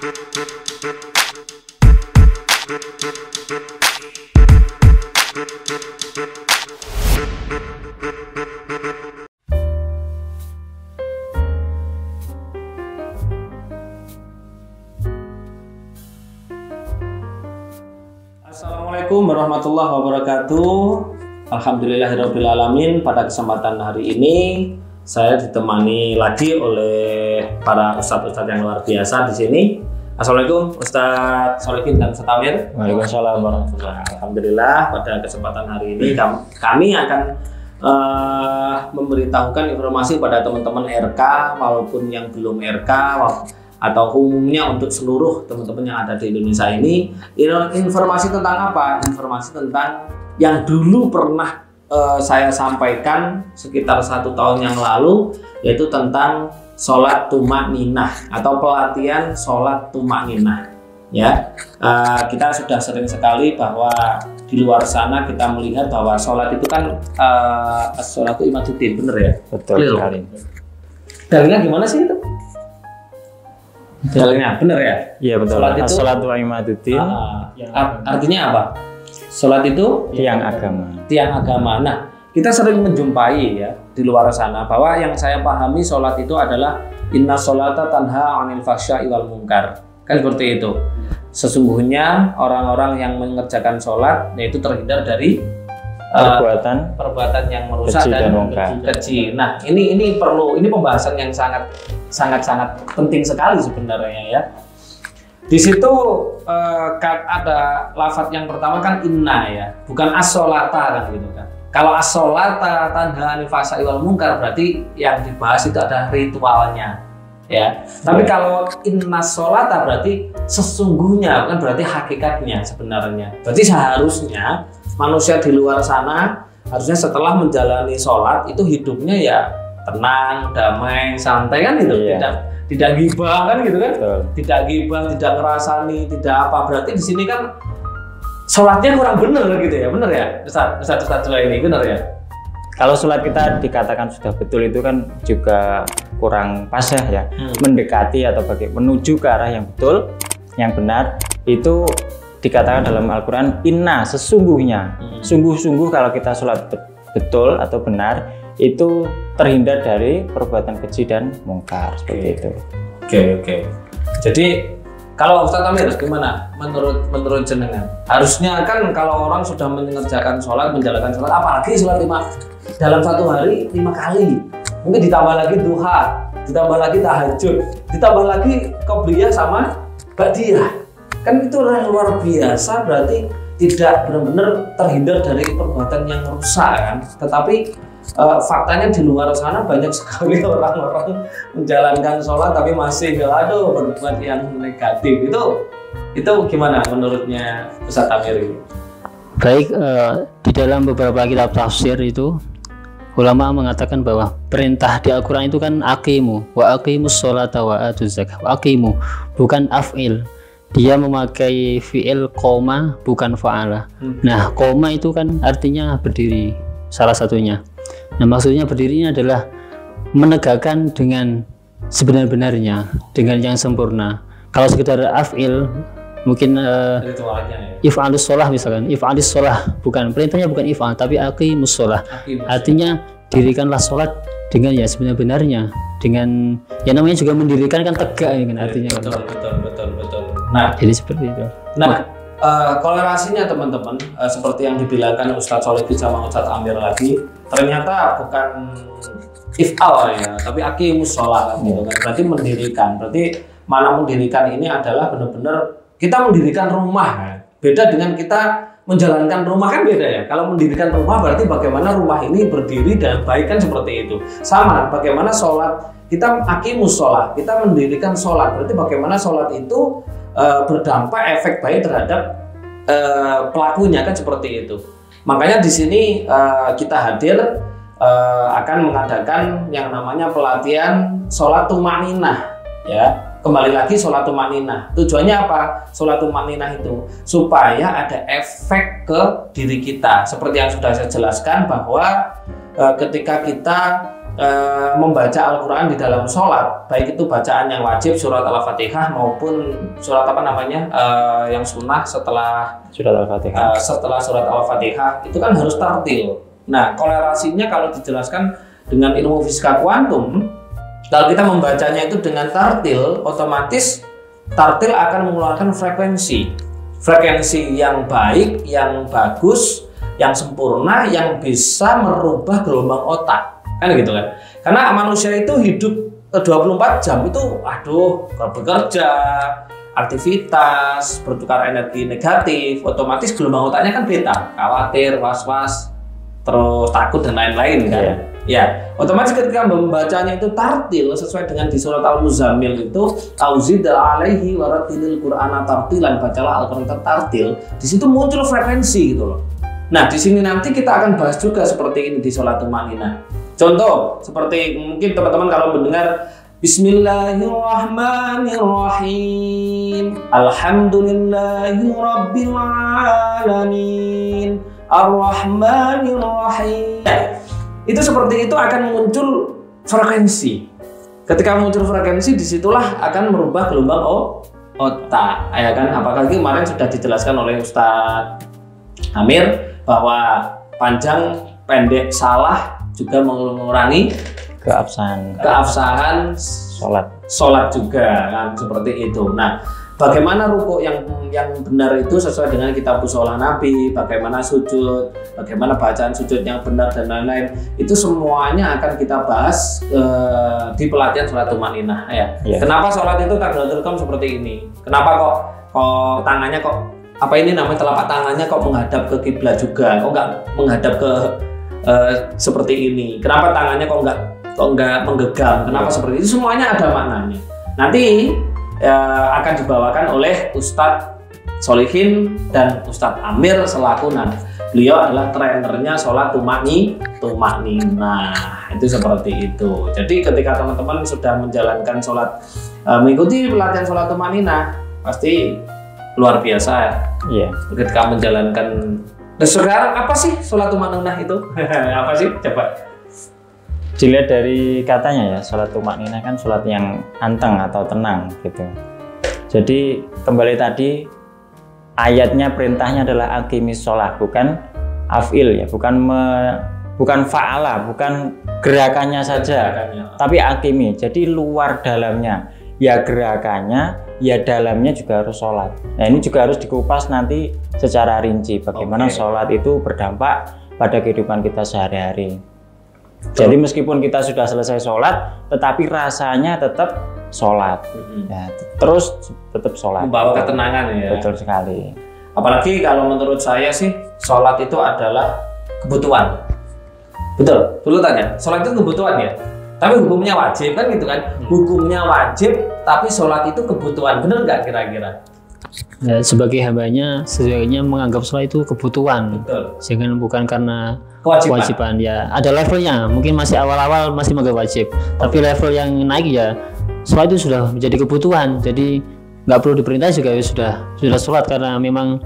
Assalamualaikum warahmatullahi wabarakatuh. Alhamdulillahirabbil alamin. Pada kesempatan hari ini saya ditemani lagi oleh para ustadz-ustadz yang luar biasa di sini. Assalamualaikum Ustadz Solikin dan Ustadz Amir. Waalaikumsalam warahmatullahi wabarakatuh. Alhamdulillah, pada kesempatan hari ini kami akan memberitahukan informasi pada teman-teman RK maupun yang belum RK atau umumnya untuk seluruh teman-teman yang ada di Indonesia ini. Informasi tentang apa? Informasi tentang yang dulu pernah saya sampaikan sekitar 1 tahun yang lalu, yaitu tentang sholat tumakninah atau pelatihan sholat tumakninah. Ya, kita sudah sering sekali bahwa di luar sana kita melihat bahwa sholat itu kan as-sholatu imaduddin, bener ya? Betul sekali. Dalilnya gimana sih itu? Dalilnya bener ya? Iya betul. As-sholatu imaduddin. Artinya apa? Sholat itu tiang agama. Tiang agama. Nah, kita sering menjumpai ya di luar sana bahwa yang saya pahami sholat itu adalah inna sholata tanha 'anil fahsya'i wal munkar. Kan seperti itu. Sesungguhnya orang-orang yang mengerjakan sholat yaitu terhindar dari perbuatan yang merusak dan keji. Nah, ini pembahasan yang sangat penting sekali sebenarnya ya. Di situ ada lafadz yang pertama kan inna ya, bukan as-sholata kan gitu kan. Kalau as-sholata tanha 'anil fahsya'i wal munkar berarti yang dibahas itu ada ritualnya ya. Tapi kalau inna sholata berarti sesungguhnya, bukan berarti hakikatnya sebenarnya. Berarti seharusnya manusia di luar sana harusnya setelah menjalani sholat itu hidupnya ya tenang, damai, santai kan gitu. Tidak gibah kan gitu kan? Betul. Tidak gibah, tidak ngerasani, tidak apa. Berarti di sini kan sholatnya kurang bener gitu ya, bener ya? Ustadz ini bener ya? Kalau sholat kita dikatakan sudah betul itu kan juga kurang pas ya. Mendekati atau menuju ke arah yang betul, yang benar itu dikatakan dalam Al-Quran inna sesungguhnya. Sungguh-sungguh kalau kita sholat betul atau benar itu terhindar dari perbuatan keji dan mungkar seperti itu. Oke. Jadi kalau Ustadz Amir gimana menurut jenengan? Harusnya kan kalau orang sudah mengerjakan sholat, menjalankan sholat, apalagi sholat dalam 1 hari 5 kali, mungkin ditambah lagi duha, ditambah lagi tahajud, ditambah lagi qobliyah sama ba'diyah, kan itu luar biasa. Berarti tidak benar-benar terhindar dari perbuatan yang rusak kan. Tetapi faktanya di luar sana banyak sekali orang-orang menjalankan sholat tapi masih berbuat yang negatif. Itu gimana menurutnya Ustadz Amir ini? Baik, di dalam beberapa kitab tafsir itu ulama mengatakan bahwa perintah di Al-Quran itu kan aqimu wa aqimus sholata wa atuz zakah. Aqimu bukan af'il, dia memakai fi'il qoma bukan fa'ala. Nah, qoma itu kan artinya berdiri salah satunya. Nah, maksudnya berdirinya adalah menegakkan dengan sebenar-benarnya, dengan yang sempurna. Kalau sekedar af'il mungkin if'alus sholah misalkan, if'alis sholah, bukan perintahnya bukan if'al tapi aqimus sholah. Artinya dirikanlah sholat dengan ya sebenar-benarnya, dengan yang namanya juga mendirikan kan tegak ya kan artinya. Betul. Nah, jadi seperti itu. Nah, kolerasinya teman-teman seperti yang dibilangkan Ustadz Solikin sama Ustadz Amir lagi, ternyata bukan if'al ya, tapi aqimus sholah kan gitu kan. Berarti mendirikan. Berarti mana mendirikan ini adalah benar-benar kita mendirikan rumah kan. Beda dengan kita menjalankan rumah kan beda ya. Kalau mendirikan rumah berarti bagaimana rumah ini berdiri dan baik kan seperti itu. Sama bagaimana sholat, kita aqimus sholah, kita mendirikan sholat. Berarti bagaimana sholat itu berdampak efek baik terhadap pelakunya kan seperti itu. Makanya di sini kita hadir akan mengadakan yang namanya pelatihan sholat tumakninah ya. Kembali lagi sholat tumakninah. Tujuannya apa? Sholat tumakninah itu supaya ada efek ke diri kita. Seperti yang sudah saya jelaskan bahwa ketika kita membaca Al-Quran di dalam sholat, baik itu bacaan yang wajib surat Al-Fatihah maupun surat yang sunnah setelah surat Al-Fatihah. Setelah surat Al-Fatihah itu kan harus tartil. Nah, kolerasinya kalau dijelaskan dengan ilmu fisika kuantum, kalau kita membacanya itu dengan tartil, otomatis tartil akan mengeluarkan frekuensi yang baik, yang bagus, yang sempurna, yang bisa merubah gelombang otak. Kan gitu kan? Karena manusia itu hidup 24 jam itu bekerja, aktivitas, bertukar energi negatif, otomatis gelombang otaknya kan beta, khawatir, was-was, terus takut dan lain-lain kan. Ya, otomatis ketika membacanya itu tartil sesuai dengan di surat Al-Muzammil itu auzid alaihi waratilil Qur'ana tartilan, bacalah Al-Qur'an tartil. Di situ muncul frekuensi gitu loh. Nah, di sini nanti kita akan bahas juga seperti ini di sholat tumanina. Contoh, seperti mungkin teman-teman kalau mendengar Bismillahirrahmanirrahim, Alhamdulillahirabbil alamin, Ar-Rahmanirrahim. Itu seperti itu akan muncul frekuensi. Ketika muncul frekuensi, disitulah akan merubah gelombang otak. Ya kan? Apalagi kemarin sudah dijelaskan oleh Ustadz Amir bahwa panjang, pendek, salah juga mengurangi keabsahan sholat juga kan, seperti itu. Nah, bagaimana rukuk yang benar itu sesuai dengan kitab ushul Nabi, bagaimana sujud, bagaimana bacaan sujud yang benar dan lain-lain, itu semuanya akan kita bahas di pelatihan sholat tumanina ya. Kenapa sholat itu taqdiratul seperti ini? Kenapa kok tangannya telapak tangannya kok menghadap ke kiblat juga, kok nggak menghadap ke seperti ini? Kenapa tangannya kok nggak menggenggam? Kenapa seperti itu? Semuanya ada maknanya. Nanti akan dibawakan oleh Ustadz Solihin dan Ustadz Amir selaku beliau adalah trainernya sholat tumanina. Itu seperti itu. Jadi ketika teman-teman sudah menjalankan sholat, mengikuti pelatihan sholat tumanina, pasti luar biasa. Ketika menjalankan. Nah, sekarang apa sih sholat tumanina itu? Apa sih? Coba dilihat dari katanya ya, sholat tumanina kan sholat yang anteng atau tenang gitu. Jadi kembali tadi ayatnya, perintahnya adalah aqimis sholat, bukan af'il ya, bukan fa'ala, bukan gerakannya saja, tapi aqimi. Jadi luar dalamnya, ya gerakannya, ya dalamnya juga harus sholat. Nah, ini juga harus dikupas nanti secara rinci bagaimana sholat itu berdampak pada kehidupan kita sehari-hari. Jadi meskipun kita sudah selesai sholat, tetapi rasanya tetap sholat, ya, terus tetap sholat. Membawa ketenangan ya. Betul sekali. Apalagi kalau menurut saya sih, sholat itu adalah kebutuhan. Betul tanya. Sholat itu kebutuhan ya. Tapi hukumnya wajib kan gitu kan? Hukumnya wajib, tapi sholat itu kebutuhan. Bener nggak kira-kira? Ya, sebagai hambanya sesungguhnya menganggap sholat itu kebutuhan. Betul. Jangan bukan karena kewajiban. Ya, ada levelnya. Mungkin masih awal-awal masih menganggap wajib. Tapi level yang naik ya, sholat itu sudah menjadi kebutuhan. Jadi nggak perlu diperintah juga ya sudah sholat, karena memang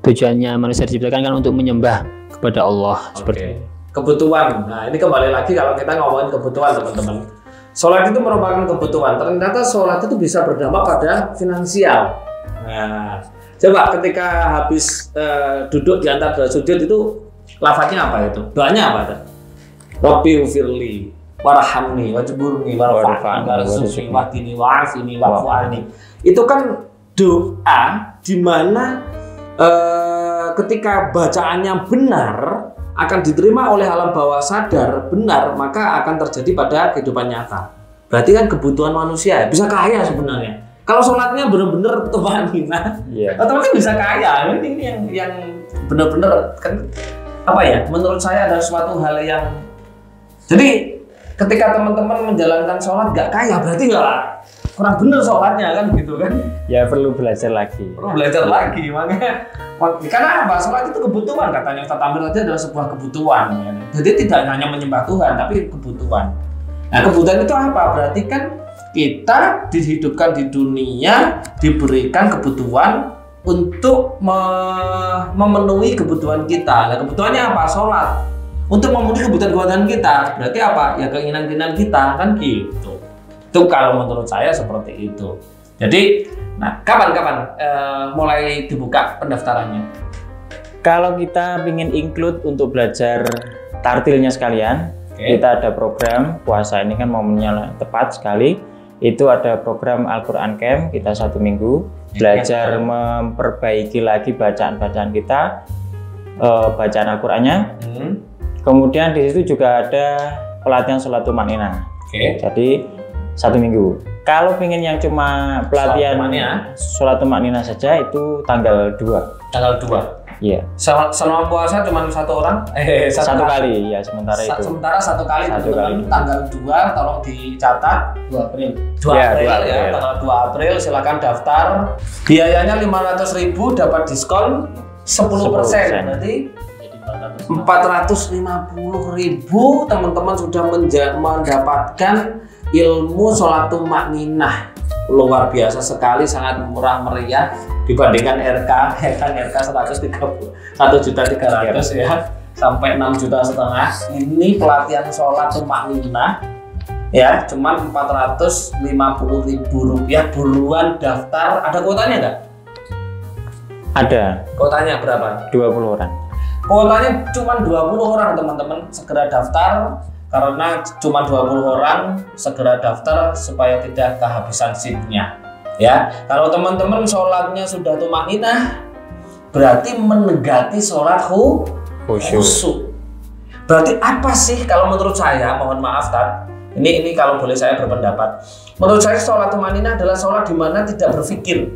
tujuannya manusia diciptakan kan untuk menyembah kepada Allah. Seperti itu. Kebutuhan. Nah, ini kembali lagi kalau kita ngomongin kebutuhan, teman-teman. Sholat itu merupakan kebutuhan. Ternyata sholat itu bisa berdampak pada finansial. Nah, coba ketika habis duduk di antara dua sujud itu lafadznya apa itu? Doanya apa? Rabbi ufirli warhamni wajburni warfa'ni warzuqni wahdini wa'afini wa'fu'ani. Itu kan doa di mana ketika bacaannya benar akan diterima oleh alam bawah sadar benar, maka akan terjadi pada kehidupan nyata. Berarti kan kebutuhan manusia bisa kaya sebenarnya. Kalau sholatnya benar-benar tumanina, otomatis bisa kaya. Ini yang benar-benar kan apa ya? Menurut saya ada suatu hal yang, jadi ketika teman-teman menjalankan sholat gak kaya, berarti nggak kurang bener sholatnya kan gitu kan? Ya perlu belajar lagi. Makanya karena apa? Sholat itu kebutuhan, katanya Ustadz Amir tadi adalah sebuah kebutuhan. Ya. Jadi tidak hanya menyembah Tuhan, tapi kebutuhan. Nah, kebutuhan itu apa? Berarti kan kita dihidupkan di dunia, diberikan kebutuhan untuk memenuhi kebutuhan kita. Nah, kebutuhannya apa? Sholat. untuk memenuhi kebutuhan kita. Berarti apa? Ya keinginan-keinginan kita kan gitu. Itu kalau menurut saya seperti itu. Jadi, nah kapan mulai dibuka pendaftarannya? Kalau kita ingin include untuk belajar tartilnya sekalian, kita ada program puasa ini kan momennya tepat sekali. Itu ada program Al-Quran Camp, kita 1 minggu belajar memperbaiki lagi bacaan-bacaan kita, bacaan Al-Qurannya. Kemudian di situ juga ada pelatihan sholat tumanina. Jadi 1 minggu. Kalau pengen yang cuma pelatihan sholat tumanina saja itu tanggal 2. Tanggal 2. Iya. Selama puasa cuma 1 orang? Satu kali ya sementara itu. Sementara 1 kali teman-teman, tanggal 2 tolong dicatat 2 April. 2 April ya, tanggal 2 April silakan daftar. Biayanya 500.000 dapat diskon 10%. Berarti 450.000 teman-teman sudah mendapatkan ilmu sholat tumakninah. Luar biasa sekali, sangat murah meriah dibandingkan RK 130 1.300.000 ya sampai 6,5 juta. Ini pelatihan sholat tumakninah ya cuman 450.000 rupiah. Buruan daftar. Ada kuotanya nggak? Ada. Kuotanya berapa? 20 orang. Kuotanya cuma 20 orang teman-teman, segera daftar karena cuma 20 orang, segera daftar supaya tidak kehabisan seatnya ya. Kalau teman-teman sholatnya sudah tumakninah berarti menegati sholat khusyuk. Berarti apa sih kalau menurut saya, mohon maaf Tad, ini kalau boleh saya berpendapat, menurut saya sholat tumakninah adalah sholat di mana tidak berpikir.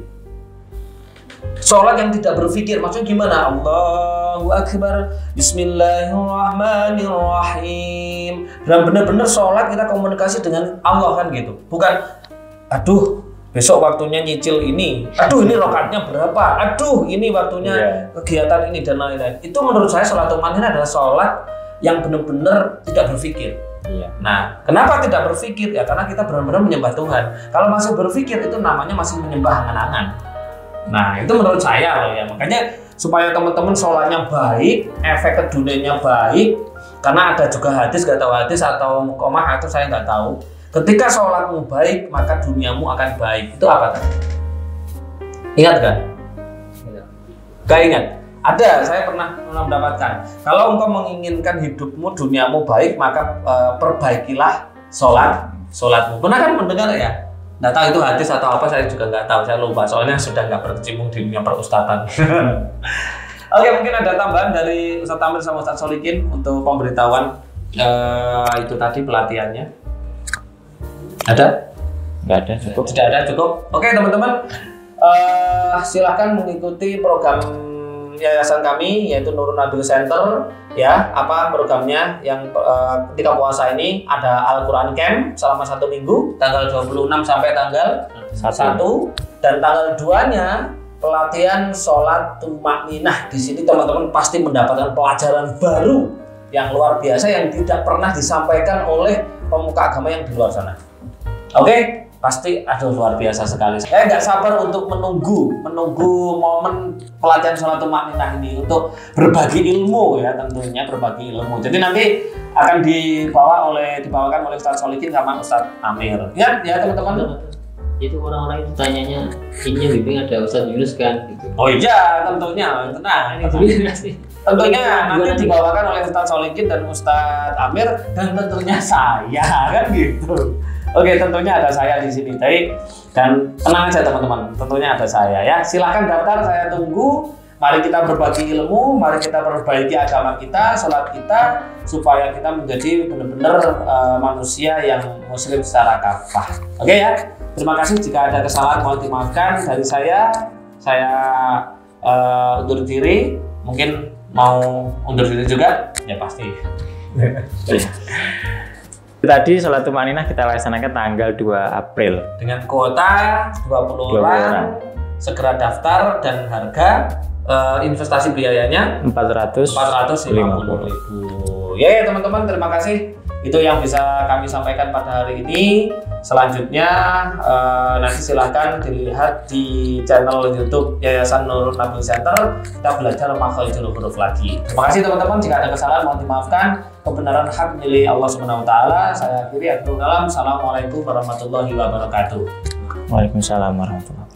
Sholat yang tidak berpikir, maksudnya gimana? Allahu Akbar, Bismillahirrahmanirrahim. Dan benar-benar sholat kita komunikasi dengan Allah kan gitu. Bukan, aduh besok waktunya nyicil ini, aduh ini rakaatnya berapa, aduh ini waktunya kegiatan ini dan lain-lain. Itu menurut saya sholat tumanina adalah sholat yang benar-benar tidak berpikir. Nah, kenapa tidak berpikir? Ya karena kita benar-benar menyembah Tuhan. Kalau masih berpikir itu namanya masih menyembah angan-angan. Nah itu menurut saya loh ya, makanya supaya teman-teman sholatnya baik, efek ke dunianya baik, karena ada juga hadis, gak tahu hadis atau mukomah atau saya nggak tahu. Ketika sholatmu baik maka duniamu akan baik. Itu apa kan? Ingat gak? Gak ingat? Ada, saya pernah mendapatkan. Kalau engkau menginginkan hidupmu, duniamu baik, maka perbaikilah sholatmu. Pernah kan mendengar ya? Nggak tahu itu hadis atau apa, saya juga nggak tahu, saya lupa soalnya sudah nggak berkecimpung di dunia perustatan. Oke, mungkin ada tambahan dari Ustadz Amir sama Ustadz Solikin untuk pemberitahuan itu tadi pelatihannya. Ada? Nggak ada, cukup. Tidak ada, cukup. Oke teman-teman, silahkan mengikuti program yayasan kami yaitu Nurul Nabil Center ya. Apa programnya yang ketika puasa ini ada Al-Quran Camp selama 1 minggu tanggal 26 sampai tanggal 1 dan tanggal 2-nya pelatihan sholat tumakninah. Di sini teman-teman pasti mendapatkan pelajaran baru yang luar biasa yang tidak pernah disampaikan oleh pemuka agama yang di luar sana. Oke? Pasti luar biasa sekali. Saya nggak sabar untuk menunggu momen pelatihan sholat tumakninah ini untuk berbagi ilmu ya, tentunya berbagi ilmu. Jadi nanti akan dibawakan oleh Ustadz Solikin sama Ustadz Amir. Ya teman-teman. Itu orang-orang itu tanyanya, ini yang bimbing ada Ustadz Yunus kan? Gitu. Oh iya, tentunya. Tenang. Tentunya nanti dibawakan oleh Ustadz Solikin dan Ustadz Amir dan tentunya saya kan gitu. Oke, tentunya ada saya di sini, dan tenang aja teman-teman, tentunya ada saya ya. Silahkan daftar, saya tunggu. Mari kita berbagi ilmu, mari kita perbaiki agama kita, sholat kita, supaya kita menjadi benar-benar manusia yang muslim secara kafah. Oke ya, terima kasih. Jika ada kesalahan mohon dimaafkan dari saya undur diri. Mungkin mau undur diri juga, ya pasti. Tadi sholat tumakninah kita laksanakan tanggal 2 April dengan kuota 20 orang. Segera daftar dan harga investasi biayanya 450.000. Ya teman-teman, terima kasih Itu yang bisa kami sampaikan pada hari ini. Selanjutnya nanti silahkan dilihat di channel YouTube Yayasan Nurul Nabil Center. Kita belajar makhrajul huruf lagi. Terima kasih teman-teman. Jika ada kesalahan mohon dimaafkan. Kebenaran hak milik Allah Subhanahu wa taala. Saya akhiri. Assalamualaikum warahmatullahi wabarakatuh. Waalaikumsalam warahmatullahi wabarakatuh.